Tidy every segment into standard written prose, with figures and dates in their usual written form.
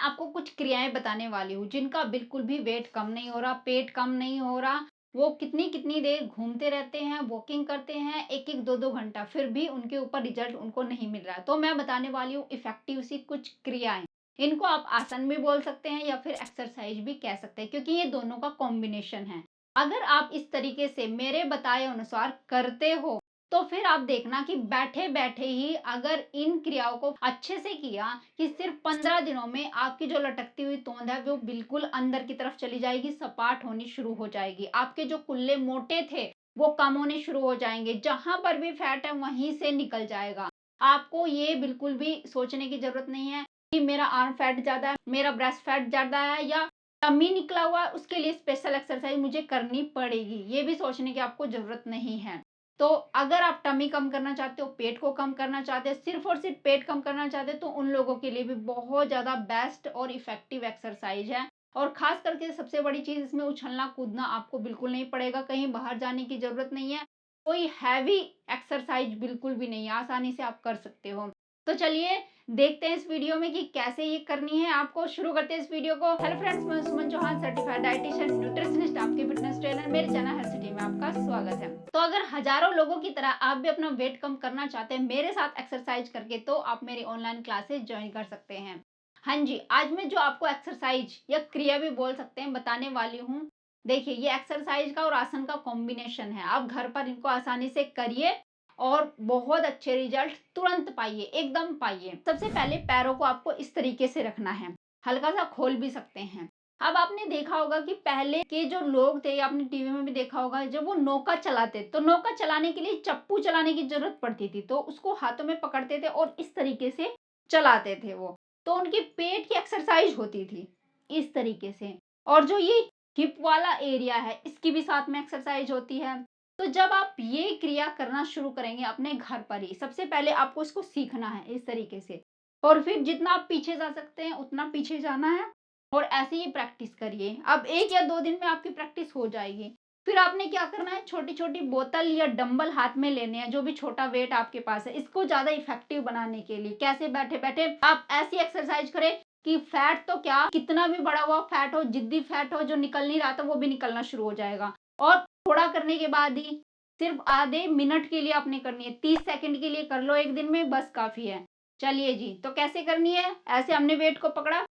आपको कुछ क्रियाएं बताने वाली हूँ जिनका बिल्कुल भी वेट कम नहीं हो रहा, पेट कम नहीं हो रहा। वो कितनी कितनी देर घूमते रहते हैं, वॉकिंग करते हैं, एक एक दो दो घंटा, फिर भी उनके ऊपर रिजल्ट उनको नहीं मिल रहा है। तो मैं बताने वाली हूँ इफेक्टिव सी कुछ क्रियाएं। इनको आप आसन भी बोल सकते हैं या फिर एक्सरसाइज भी कह सकते हैं, क्योंकि ये दोनों का कॉम्बिनेशन है। अगर आप इस तरीके से मेरे बताए अनुसार करते हो तो फिर आप देखना कि बैठे बैठे ही अगर इन क्रियाओं को अच्छे से किया कि सिर्फ 15 दिनों में आपकी जो लटकती हुई तोंद है वो बिल्कुल अंदर की तरफ चली जाएगी, सपाट होनी शुरू हो जाएगी। आपके जो कुल्ले मोटे थे वो कम होने शुरू हो जाएंगे, जहां पर भी फैट है वहीं से निकल जाएगा। आपको ये बिल्कुल भी सोचने की जरूरत नहीं है कि मेरा आर्म फैट ज्यादा है, मेरा ब्रेस्ट फैट ज्यादा है या टमी निकला हुआ है, उसके लिए स्पेशल एक्सरसाइज मुझे करनी पड़ेगी। ये भी सोचने की आपको जरूरत नहीं है। तो अगर आप टमी कम करना चाहते हो, पेट को कम करना चाहते हैं, सिर्फ और सिर्फ पेट कम करना चाहते हैं, तो उन लोगों के लिए भी बहुत ज्यादा बेस्ट और इफेक्टिव एक्सरसाइज है। और खास करके सबसे बड़ी चीज, इसमें उछलना कूदना आपको बिल्कुल नहीं पड़ेगा, कहीं बाहर जाने की जरूरत नहीं है, कोई हैवी एक्सरसाइज बिल्कुल भी नहीं है, आसानी से आप कर सकते हो। तो चलिए देखते हैं इस वीडियो में कि कैसे ये करनी है आपको। शुरू करते हैं इस वीडियो को। हेलो फ्रेंड्स, मैं सुमन चौहान, सर्टिफाइड डाइटिशियन न्यूट्रिशनिस्ट, आपके फिटनेस ट्रेनर। मेरे चैनल हेल्थ सिटी में आपका स्वागत है। तो अगर हजारों लोगों की तरह आप भी अपना वेट कम करना चाहते हैं मेरे साथ एक्सरसाइज करके, तो आप मेरी ऑनलाइन क्लासेस ज्वाइन कर सकते हैं। हाँ जी, आज मैं जो आपको एक्सरसाइज या क्रिया भी बोल सकते हैं बताने वाली हूँ। देखिए, ये एक्सरसाइज का और आसन का कॉम्बिनेशन है। आप घर पर इनको आसानी से करिए और बहुत अच्छे रिजल्ट तुरंत पाइए, एकदम पाइए। सबसे पहले पैरों को आपको इस तरीके से रखना है, हल्का सा खोल भी सकते हैं। अब आपने देखा होगा कि पहले के जो लोग थे, या आपने टीवी में भी देखा होगा, जब वो नौका चलाते तो नौका चलाने के लिए चप्पू चलाने की जरूरत पड़ती थी, तो उसको हाथों में पकड़ते थे और इस तरीके से चलाते थे वो, तो उनकी पेट की एक्सरसाइज होती थी इस तरीके से। और जो ये हिप वाला एरिया है, इसकी भी साथ में एक्सरसाइज होती है। तो जब आप ये क्रिया करना शुरू करेंगे अपने घर पर ही, सबसे पहले आपको इसको सीखना है इस तरीके से, और फिर जितना आप पीछे जा सकते हैं उतना पीछे जाना है और ऐसे ही प्रैक्टिस करिए। अब 1 या 2 दिन में आपकी प्रैक्टिस हो जाएगी। फिर आपने क्या करना है, छोटी छोटी बोतल या डंबल हाथ में लेने हैं, जो भी छोटा वेट आपके पास है। इसको ज्यादा इफेक्टिव बनाने के लिए कैसे, बैठे बैठे आप ऐसी एक्सरसाइज करें कि फैट तो क्या, कितना भी बड़ा हुआ फैट हो, जिद्दी फैट हो जो निकल नहीं रहा था, वो भी निकलना शुरू हो जाएगा। और थोड़ा करने के बाद ही सिर्फ आधे मिनट के लिए आपने करनी है, 30 सेकंड के लिए कर लो एक दिन में, बस काफी है। चलिए जी, तो कैसे करनी है, ऐसे हमने वेट को पकड़ा,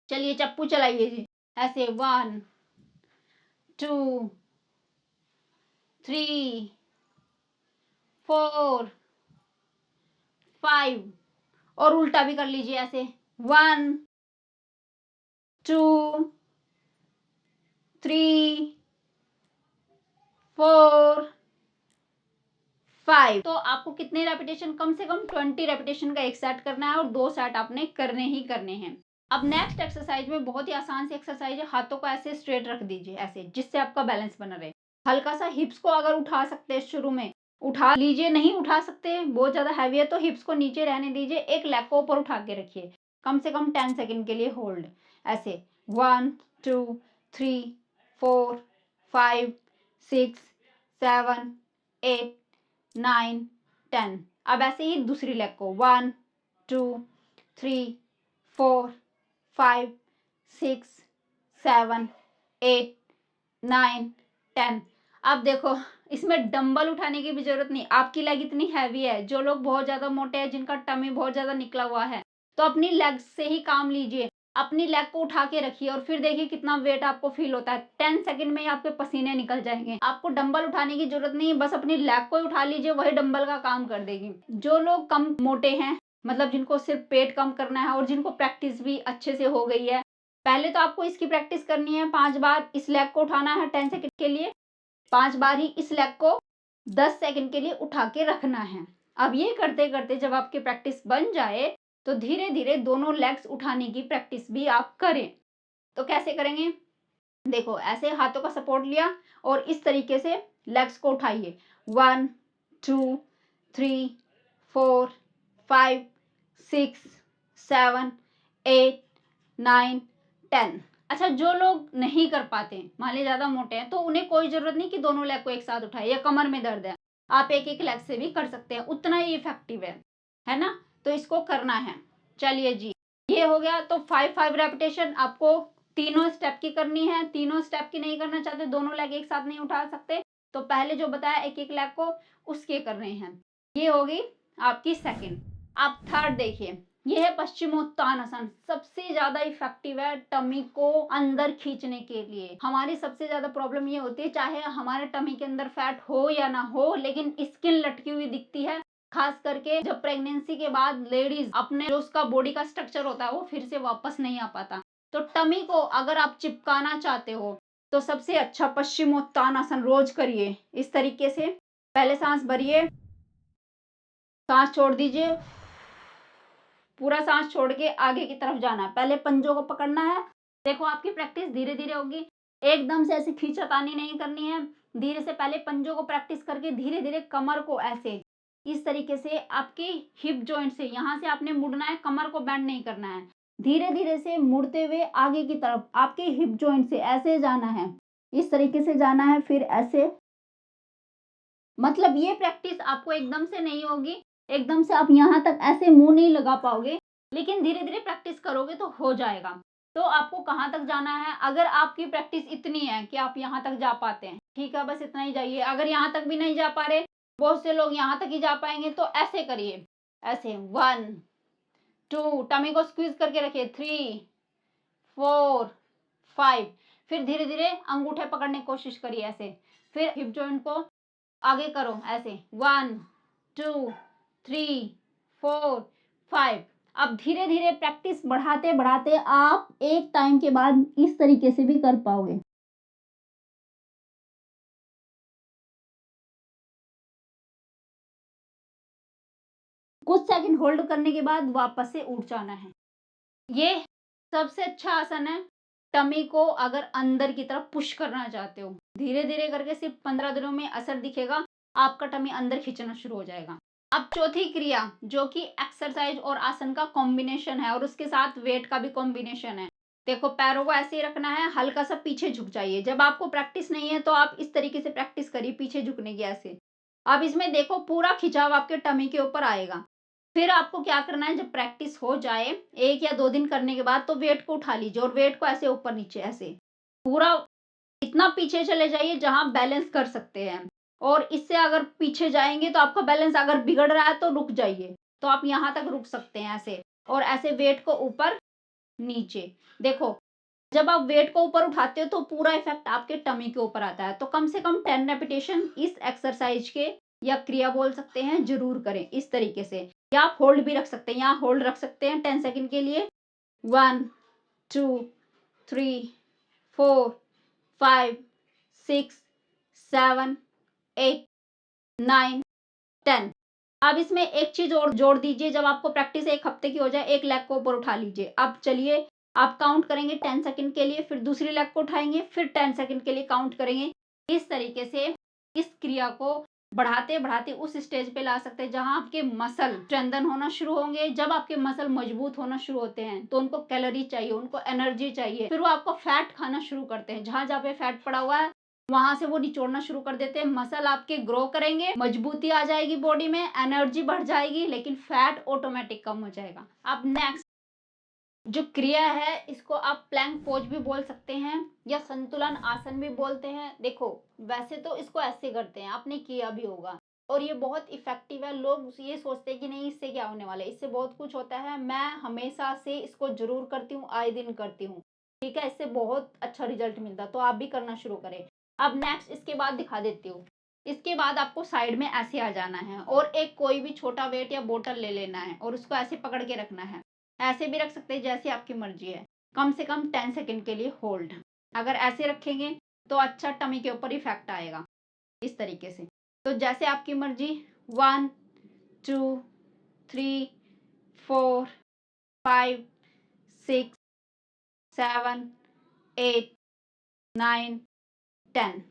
चलिए चप्पू चलाइए जी, ऐसे 1 2 3 4 5, और उल्टा भी कर लीजिए ऐसे, 1 2 3 4 5। तो आपको कितने रेपिटेशन, कम से कम 20 रेपिटेशन का एक सेट करना है और 2 सेट आपने करने ही करने हैं। अब नेक्स्ट एक्सरसाइज में बहुत ही आसान सी एक्सरसाइज है, हाथों को ऐसे स्ट्रेट रख दीजिए ऐसे, जिससे आपका बैलेंस बना रहे। हल्का सा हिप्स को अगर उठा सकते हैं, शुरू में उठा लीजिए, नहीं उठा सकते बहुत ज्यादा हैवी है तो हिप्स को नीचे रहने दीजिए, एक लेग को ऊपर उठा के रखिए, कम से कम 10 सेकेंड के लिए होल्ड, ऐसे 1 2 3 4 5 6 7 8 9 10। अब ऐसे ही दूसरी लेग को 1 2 3 4 5 6 7 8 9 10। अब देखो, इसमें डंबल उठाने की भी जरूरत नहीं, आपकी लेग इतनी हैवी है। जो लोग बहुत ज्यादा मोटे हैं, जिनका टमी बहुत ज्यादा निकला हुआ है, तो अपनी लेग से ही काम लीजिए, अपनी लेग को उठा के रखिए और फिर देखिए कितना वेट आपको फील होता है। 10 सेकंड में ही आपके पसीने निकल जाएंगे। आपको डंबल उठाने की जरूरत नहीं है, बस अपनी लेग को ही उठा लीजिए, वही डंबल का काम कर देगी। जो लोग कम मोटे हैं, मतलब जिनको सिर्फ पेट कम करना है और जिनको प्रैक्टिस भी अच्छे से हो गई है, पहले तो आपको इसकी प्रैक्टिस करनी है। 5 बार इस लेग को उठाना है 10 सेकंड के लिए, 5 बार ही इस लेग को 10 सेकंड के लिए उठा के रखना है। अब ये करते करते जब आपकी प्रैक्टिस बन जाए तो धीरे धीरे दोनों लेग्स उठाने की प्रैक्टिस भी आप करें। तो कैसे करेंगे, देखो ऐसे हाथों का सपोर्ट लिया और इस तरीके से लेग्स को उठाइए, 1 2 3 4 5 6 7 8 9 10। अच्छा, जो लोग नहीं कर पाते, मान लीजिए ज्यादा मोटे हैं, तो उन्हें कोई जरूरत नहीं कि दोनों लेग को एक साथ उठाए, या कमर में दर्द है, आप एक एक लेग से भी कर सकते हैं, उतना ही इफेक्टिव है ना। तो इसको करना है। चलिए जी, ये हो गया। तो 5 रेपिटेशन आपको तीनों स्टेप की करनी है। तीनों स्टेप की नहीं करना चाहते, दोनों लेग एक साथ नहीं उठा सकते, तो पहले जो बताया एक एक लेग को उसके कर रहे हैं। ये होगी आपकी सेकंड। आप थर्ड देखिए, ये है पश्चिमोत्तानासन। सबसे ज्यादा इफेक्टिव है टमी को अंदर खींचने के लिए। हमारी सबसे ज्यादा प्रॉब्लम ये होती है, चाहे हमारे टमी के अंदर फैट हो या ना हो, लेकिन स्किन लटकी हुई दिखती है। खास करके जब प्रेगनेंसी के बाद लेडीज अपने जो उसका बॉडी का स्ट्रक्चर होता है वो फिर से वापस नहीं आ पाता। तो टमी को अगर आप चिपकाना चाहते हो तो सबसे अच्छा पश्चिमोत्तानासन रोज करिए इस तरीके से। पहले सांस भरिए, सांस छोड़ दीजिए, पूरा सांस छोड़ के आगे की तरफ जाना है। पहले पंजों को पकड़ना है। देखो आपकी प्रैक्टिस धीरे धीरे होगी, एकदम से ऐसे खींचातानी नहीं करनी है। धीरे से पहले पंजों को प्रैक्टिस करके धीरे धीरे कमर को ऐसे इस तरीके से आपके हिप जॉइंट से यहां से आपने मुड़ना है, कमर को बेंड नहीं करना है। धीरे धीरे से मुड़ते हुए आगे की तरफ आपके हिप जॉइंट से ऐसे जाना है, इस तरीके से जाना है, फिर ऐसे। मतलब ये प्रैक्टिस आपको एकदम से नहीं होगी, एकदम से आप यहाँ तक ऐसे मुंह नहीं लगा पाओगे, लेकिन धीरे धीरे प्रैक्टिस करोगे तो हो जाएगा। तो आपको कहाँ तक जाना है, अगर आपकी प्रैक्टिस इतनी है कि आप यहाँ तक जा पाते हैं, ठीक है, बस इतना ही जाइए। अगर यहाँ तक भी नहीं जा पा रहे, बहुत से लोग यहाँ तक ही जा पाएंगे, तो ऐसे करिए, ऐसे 1 2, टमी को स्क्वीज करके रखिए, 3 4 5। फिर धीरे धीरे अंगूठे पकड़ने की कोशिश करिए ऐसे। फिर हिप जॉइंट को आगे करो ऐसे, 1 2 3 4 5। अब धीरे धीरे प्रैक्टिस बढ़ाते बढ़ाते आप एक टाइम के बाद इस तरीके से भी कर पाओगे। कुछ सेकंड होल्ड करने के बाद वापस से उठ जाना है। ये सबसे अच्छा आसन है टमी को अगर अंदर की तरफ पुश करना चाहते हो। धीरे धीरे करके सिर्फ 15 दिनों में असर दिखेगा, आपका टमी अंदर खींचना शुरू हो जाएगा। अब चौथी क्रिया जो कि एक्सरसाइज और आसन का कॉम्बिनेशन है और उसके साथ वेट का भी कॉम्बिनेशन है। देखो पैरों को ऐसे ही रखना है, हल्का सा पीछे झुक जाइए। जब आपको प्रैक्टिस नहीं है तो आप इस तरीके से प्रैक्टिस करिए, पीछे झुकने की ऐसे। अब इसमें देखो पूरा खिंचाव आपके टमी के ऊपर आएगा। फिर आपको क्या करना है, जब प्रैक्टिस हो जाए 1 या 2 दिन करने के बाद, तो वेट को उठा लीजिए और वेट को ऐसे ऊपर नीचे ऐसे पूरा इतना पीछे चले जाइए जहां बैलेंस कर सकते हैं। और इससे अगर पीछे जाएंगे तो आपका बैलेंस अगर बिगड़ रहा है तो रुक जाइए, तो आप यहां तक रुक सकते हैं ऐसे। और ऐसे वेट को ऊपर नीचे। देखो जब आप वेट को ऊपर उठाते हो तो पूरा इफेक्ट आपके टमी के ऊपर आता है। तो कम से कम 10 रेपिटेशन इस एक्सरसाइज के या क्रिया बोल सकते हैं जरूर करें इस तरीके से। या आप होल्ड भी रख सकते हैं, यहाँ होल्ड रख सकते हैं 10 सेकंड के लिए। 1 2 3 4 5 6 7 8 9 10। अब इसमें एक चीज और जोड़ दीजिए, जब आपको प्रैक्टिस 1 हफ्ते की हो जाए, एक लेग को ऊपर उठा लीजिए। अब चलिए आप काउंट करेंगे 10 सेकंड के लिए, फिर दूसरी लेग को उठाएंगे, फिर 10 सेकंड के लिए काउंट करेंगे। इस तरीके से इस क्रिया को बढ़ाते बढ़ाते उस स्टेज पे ला सकते हैं जहां आपके मसल स्ट्रेंथन होना शुरू होंगे। जब आपके मसल मजबूत होना शुरू होते हैं तो उनको कैलोरी चाहिए, उनको एनर्जी चाहिए, फिर वो आपको फैट खाना शुरू करते हैं। जहां जहां पे फैट पड़ा हुआ है वहां से वो निचोड़ना शुरू कर देते हैं। मसल आपके ग्रो करेंगे, मजबूती आ जाएगी बॉडी में, एनर्जी बढ़ जाएगी, लेकिन फैट ऑटोमेटिक कम हो जाएगा। अब नेक्स्ट जो क्रिया है इसको आप प्लैंक पोज भी बोल सकते हैं या संतुलन आसन भी बोलते हैं। देखो वैसे तो इसको ऐसे करते हैं, आपने किया भी होगा, और ये बहुत इफेक्टिव है। लोग ये सोचते हैं कि नहीं इससे क्या होने वाला है, इससे बहुत कुछ होता है। मैं हमेशा से इसको जरूर करती हूँ, आए दिन करती हूँ, ठीक है। इससे बहुत अच्छा रिजल्ट मिलता है, तो आप भी करना शुरू करें। अब नेक्स्ट इसके बाद दिखा देती हूँ। इसके बाद आपको साइड में ऐसे आ जाना है और एक कोई भी छोटा वेट या बोतल ले लेना है और उसको ऐसे पकड़ के रखना है। ऐसे भी रख सकते हैं जैसे आपकी मर्जी है। कम से कम 10 सेकंड के लिए होल्ड। अगर ऐसे रखेंगे तो अच्छा टमी के ऊपर इफेक्ट आएगा इस तरीके से। तो जैसे आपकी मर्जी, 1 2 3 4 5 6 7 8 9 10।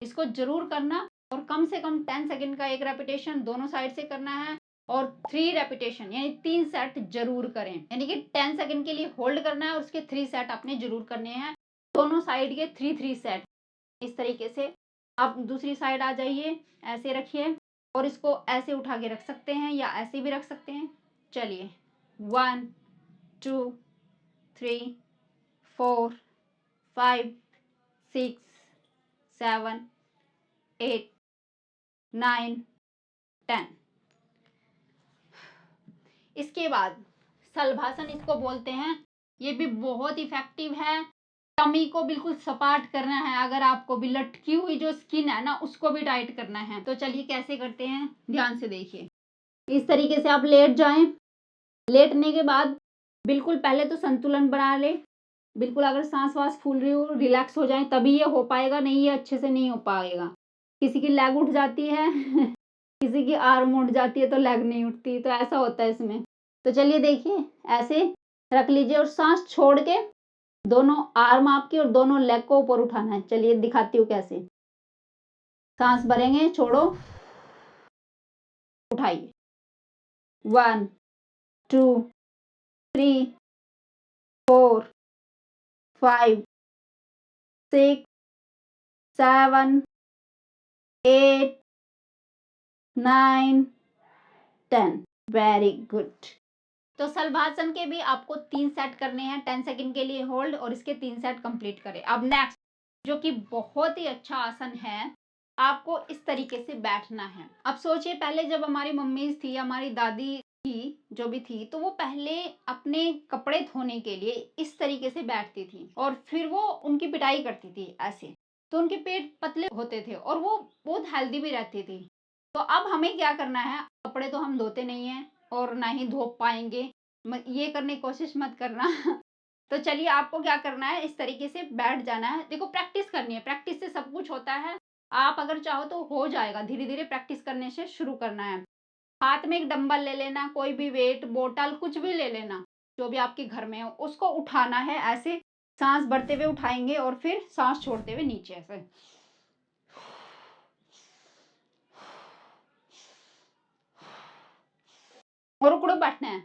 इसको जरूर करना और कम से कम 10 सेकंड का एक रेपिटेशन दोनों साइड से करना है और 3 रेपिटेशन यानी 3 सेट जरूर करें। यानी कि 10 सेकंड के लिए होल्ड करना है और उसके 3 सेट आपने जरूर करने हैं, दोनों साइड के 3 सेट। इस तरीके से आप दूसरी साइड आ जाइए, ऐसे रखिए और इसको ऐसे उठा के रख सकते हैं या ऐसे भी रख सकते हैं। चलिए 1 2 3 4 5 6 7 8 9 10। इसके बाद शलभासन इसको बोलते हैं। ये भी बहुत इफेक्टिव है। टमी को बिल्कुल सपाट करना है। अगर आपको भी लटकी हुई जो स्किन है ना उसको भी टाइट करना है। तो चलिए कैसे करते हैं, ध्यान से देखिए। इस तरीके से आप लेट जाएं। लेटने के बाद बिल्कुल पहले तो संतुलन बना ले। बिल्कुल अगर सांस वास फूल रही हो रिलैक्स हो जाए तभी ये हो पाएगा, नहीं ये अच्छे से नहीं हो पाएगा। किसी की लेग उठ जाती है किसी की आर्म उठ जाती है तो लेग नहीं उठती, तो ऐसा होता है इसमें। तो चलिए देखिए, ऐसे रख लीजिए और सांस छोड़ के दोनों आर्म आपकी और दोनों लेग को ऊपर उठाना है। चलिए दिखाती हूँ कैसे। सांस भरेंगे, छोड़ो, उठाइए। 1 2 3 4 5 6 7 8 9 10। Very good. तो शलभासन के भी आपको 3 सेट करने हैं। 10 सेकंड के लिए होल्ड और इसके 3 सेट कंप्लीट करें। अब नेक्स्ट जो कि बहुत ही अच्छा आसन है, आपको इस तरीके से बैठना है। अब सोचिए पहले जब हमारी मम्मी थी, हमारी दादी थी, जो भी थी, तो वो पहले अपने कपड़े धोने के लिए इस तरीके से बैठती थी और फिर वो उनकी पिटाई करती थी ऐसे। तो उनके पेट पतले होते थे और वो बहुत हेल्दी भी रहती थी। तो अब हमें क्या करना है, कपड़े तो हम धोते नहीं है और ना ही धो पाएंगे, ये करने की कोशिश मत करना तो चलिए आपको क्या करना है, इस तरीके से बैठ जाना है। देखो प्रैक्टिस करनी है, प्रैक्टिस से सब कुछ होता है। आप अगर चाहो तो हो जाएगा, धीरे धीरे प्रैक्टिस करने से शुरू करना है। हाथ में एक डंबल ले लेना, कोई भी वेट बोतल कुछ भी ले लेना जो भी आपके घर में हो, उसको उठाना है ऐसे। सांस भरते हुए उठाएंगे और फिर सांस छोड़ते हुए नीचे ऐसे। और उकड़ू बैठना है।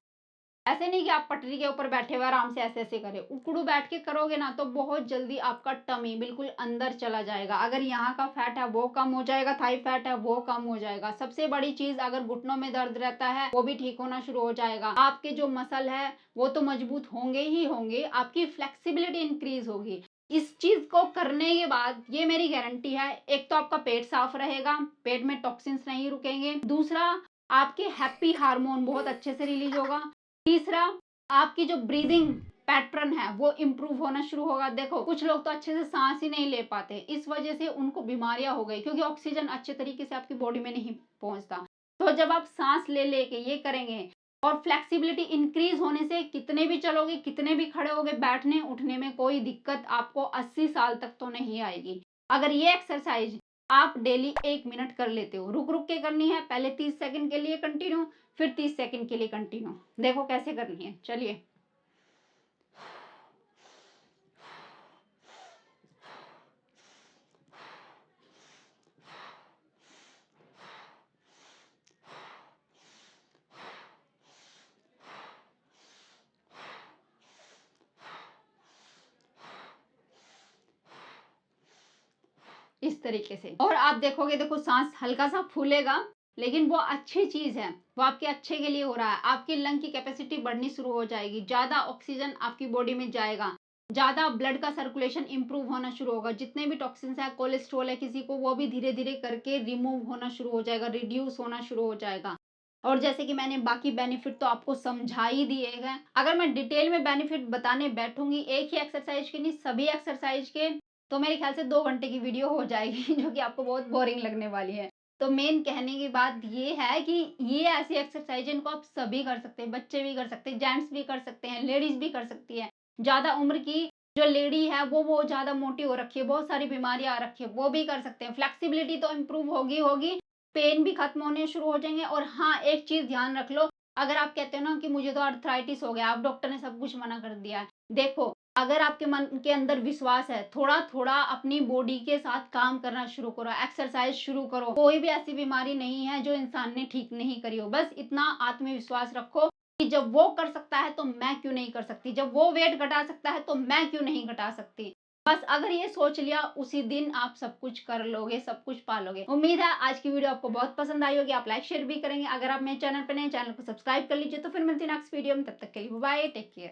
ऐसे नहीं कि आप पटरी के ऊपर बैठे हुए आराम से ऐसे ऐसे करें। उकड़ू बैठ के करोगे ना तो बहुत जल्दी आपका टमी बिल्कुल अंदर चला जाएगा। अगर यहाँ का फैट है वो कम हो जाएगा, थाई फैट है वो कम हो जाएगा। सबसे बड़ी चीज, अगर घुटनों में दर्द रहता है वो भी ठीक होना शुरू हो जाएगा। आपके जो मसल है वो तो मजबूत होंगे ही होंगे, आपकी फ्लेक्सिबिलिटी इंक्रीज होगी। इस चीज को करने के बाद ये मेरी गारंटी है, एक तो आपका पेट साफ रहेगा, पेट में टॉक्सिन्स नहीं रुकेंगे। दूसरा, आपके हैप्पी हार्मोन बहुत अच्छे से रिलीज होगा। तीसरा, आपकी जो ब्रीदिंग पैटर्न है वो इम्प्रूव होना शुरू होगा। देखो कुछ लोग तो अच्छे से सांस ही नहीं ले पाते, इस वजह से उनको बीमारियां हो गई, क्योंकि ऑक्सीजन अच्छे तरीके से आपकी बॉडी में नहीं पहुंचता। तो जब आप सांस ले लेके ये करेंगे और फ्लेक्सिबिलिटी इंक्रीज होने से कितने भी चलोगे, कितने भी खड़े होगे, बैठने उठने में कोई दिक्कत आपको 80 साल तक तो नहीं आएगी। अगर ये एक्सरसाइज आप डेली 1 मिनट कर लेते हो, रुक रुक के करनी है, पहले 30 सेकंड के लिए कंटिन्यू, फिर 30 सेकंड के लिए कंटिन्यू। देखो कैसे करनी है, चलिए। इस तरीके से, और आप देखोगे, देखो सांस हल्का सा फूलेगा, लेकिन वो अच्छी चीज है, वो आपके अच्छे के लिए हो रहा है। आपकी लंग की कैपेसिटी बढ़नी शुरू हो जाएगी, ज्यादा ऑक्सीजन आपकी बॉडी में जाएगा, ज्यादा ब्लड का सर्कुलेशन इंप्रूव होना शुरू होगा। जितने भी टॉक्सिन्स है, कोलेस्ट्रॉल है किसी को, वो भी धीरे धीरे करके रिमूव होना शुरू हो जाएगा, रिड्यूस होना शुरू हो जाएगा। और जैसे कि मैंने बाकी बेनिफिट तो आपको समझा ही दिए हैं। अगर मैं डिटेल में बेनिफिट बताने बैठूंगी एक ही एक्सरसाइज के, नहीं सभी एक्सरसाइज के, तो मेरे ख्याल से 2 घंटे की वीडियो हो जाएगी जो कि आपको बहुत बोरिंग लगने वाली है। तो मेन कहने की बात ये है कि ये ऐसी एक्सरसाइज है, इनको आप सभी कर सकते हैं, बच्चे भी कर सकते हैं, जेंट्स भी कर सकते हैं, लेडीज भी कर सकती है। ज्यादा उम्र की जो लेडी है वो ज्यादा मोटी हो रखी है, बहुत सारी बीमारियां आ रखी है, वो भी कर सकते हैं। फ्लेक्सिबिलिटी तो इम्प्रूव होगी होगी, पेन भी खत्म होने शुरू हो जाएंगे। और हाँ, एक चीज ध्यान रख लो, अगर आप कहते हो ना कि मुझे तो आर्थराइटिस हो गया, आप डॉक्टर ने सब कुछ मना कर दिया है, देखो अगर आपके मन के अंदर विश्वास है, थोड़ा थोड़ा अपनी बॉडी के साथ काम करना शुरू करो, एक्सरसाइज शुरू करो। कोई भी ऐसी बीमारी नहीं है जो इंसान ने ठीक नहीं करी हो। बस इतना आत्मविश्वास रखो कि जब वो कर सकता है तो मैं क्यों नहीं कर सकती, जब वो वेट घटा सकता है तो मैं क्यों नहीं घटा सकती। बस अगर ये सोच लिया, उसी दिन आप सब कुछ कर लोगे, सब कुछ पा लोगे। उम्मीद है आज की वीडियो आपको बहुत पसंद आई होगी, आप लाइक शेयर भी करेंगे। अगर आप मेरे चैनल पर नए हैं, चैनल को सब्सक्राइब कर लीजिए। तो फिर मिलती है नेक्स्ट वीडियो में, तब तक के लिए बाय, टेक केयर।